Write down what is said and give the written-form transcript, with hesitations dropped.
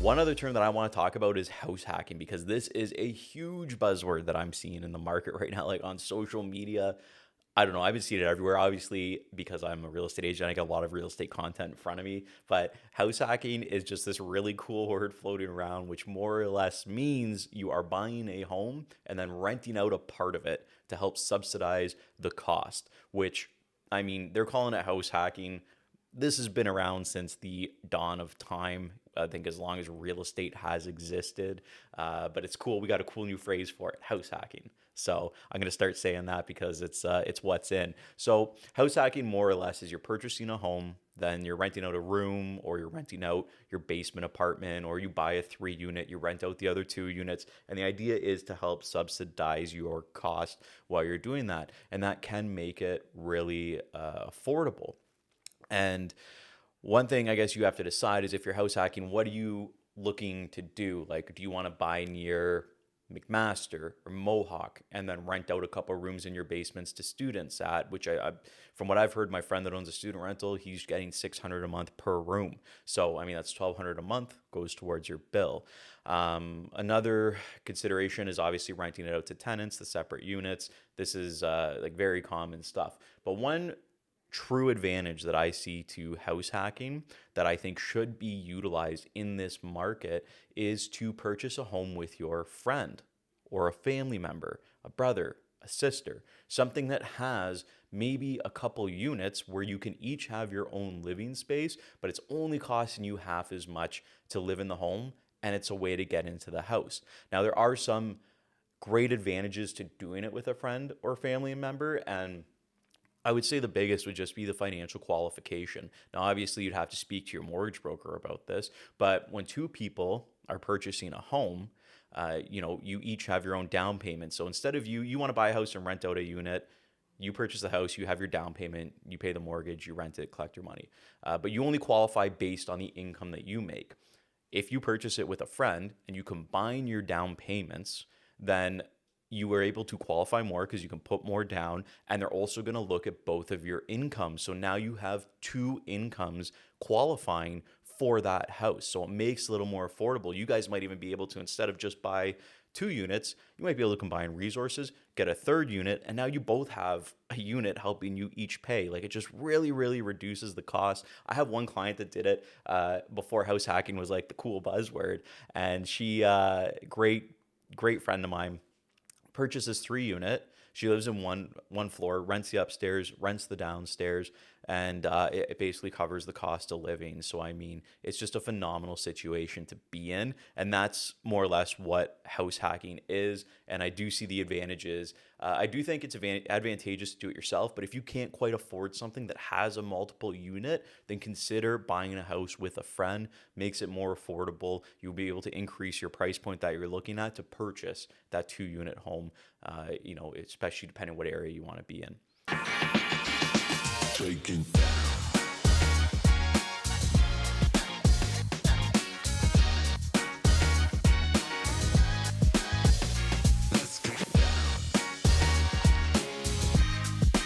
One other term that I want to talk about is house hacking, because this is a huge buzzword that I'm seeing in the market right now, like on social media. I don't know. I've been seeing it everywhere. Obviously, because I'm a real estate agent, I get a lot of real estate content in front of me. But house hacking is just this really cool word floating around, which more or less means you are buying a home and then renting out a part of it to help subsidize the cost, which, I mean, they're calling it house hacking. This has been around since the dawn of time. I think as long as real estate has existed, but it's cool. We got a cool new phrase for it: house hacking. So I'm gonna start saying that because it's what's in. So house hacking, more or less, is you're purchasing a home, then you're renting out a room, or you're renting out your basement apartment, or you buy a 3 unit, you rent out the other 2 units, and the idea is to help subsidize your cost while you're doing that, and that can make it really affordable. And one thing I guess you have to decide is, if you're house hacking, what are you looking to do? Like, do you want to buy near McMaster or Mohawk and then rent out a couple rooms in your basements to students at, which from what I've heard, my friend that owns a student rental, he's getting 600 a month per room. So, I mean, that's 1,200 a month goes towards your bill. Another consideration is obviously renting it out to tenants, the separate units. This is like very common stuff. But one true advantage that I see to house hacking that I think should be utilized in this market is to purchase a home with your friend or a family member, a brother, a sister, something that has maybe a couple units where you can each have your own living space, but it's only costing you half as much to live in the home, and it's a way to get into the house. Now, there are some great advantages to doing it with a friend or family member, and I would say the biggest would just be the financial qualification. Now, obviously, you'd have to speak to your mortgage broker about this, but when two people are purchasing a home, you each have your own down payment. So instead of you want to buy a house and rent out a unit, you purchase the house, you have your down payment, you pay the mortgage, you rent it, collect your money. But you only qualify based on the income that you make. If you purchase it with a friend and you combine your down payments, then you are able to qualify more because you can put more down, and they're also going to look at both of your incomes. So now you have two incomes qualifying for that house. So it makes it a little more affordable. You guys might even be able to, instead of just buy 2 units, you might be able to combine resources, get a third unit, and now you both have a unit helping you each pay. Like, it just really, really reduces the cost. I have one client that did it before house hacking was like the cool buzzword, and she, great friend of mine, purchases 3 unit. She lives in one floor, rents the upstairs, rents the downstairs, and it basically covers the cost of living. So, I mean, it's just a phenomenal situation to be in, and that's more or less what house hacking is. And I do see the advantages. I do think it's advantageous to do it yourself, but if you can't quite afford something that has a multiple unit, then consider buying a house with a friend. Makes it more affordable. You'll be able to increase your price point that you're looking at to purchase that 2 unit home, especially depending on what area you want to be in. Take it down.